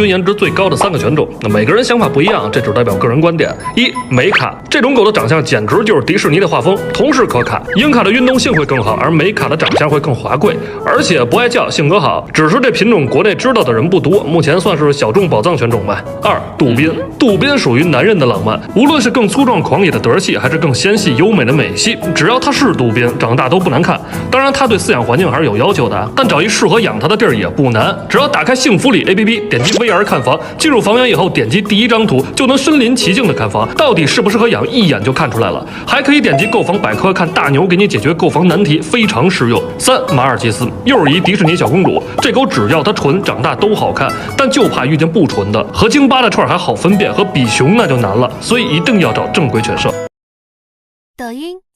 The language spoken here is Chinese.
均颜值最高的3个犬种。那每个人想法不一样，这只代表个人观点。一、美卡，这种狗的长相简直就是迪士尼的画风，同是可卡。英卡的运动性会更好，而美卡的长相会更华贵，而且不爱叫，性格好。只是这品种国内知道的人不多，目前算是小众宝藏犬种吧。2、杜宾，杜宾属于男人的浪漫，无论是更粗壮狂野的德系，还是更纤细优美的美系，只要它是杜宾，长大都不难看。当然，它对饲养环境还是有要求的，但找一适合养它的地儿也不难，只要打开幸福里 APP， 点击 VR 看房，进入房源以后点击第一张图，就能身临其境的看房，到底适不适合养，一眼就看出来了。还可以点击购房百科看大牛给你解决购房难题，非常实用。3、马尔济斯，又是一迪士尼小公主，这狗只要它纯，长大都好看，但就怕遇见不纯的，和京巴的串还好分辨，和比熊那就难了，所以一定要找正规犬舍。抖音。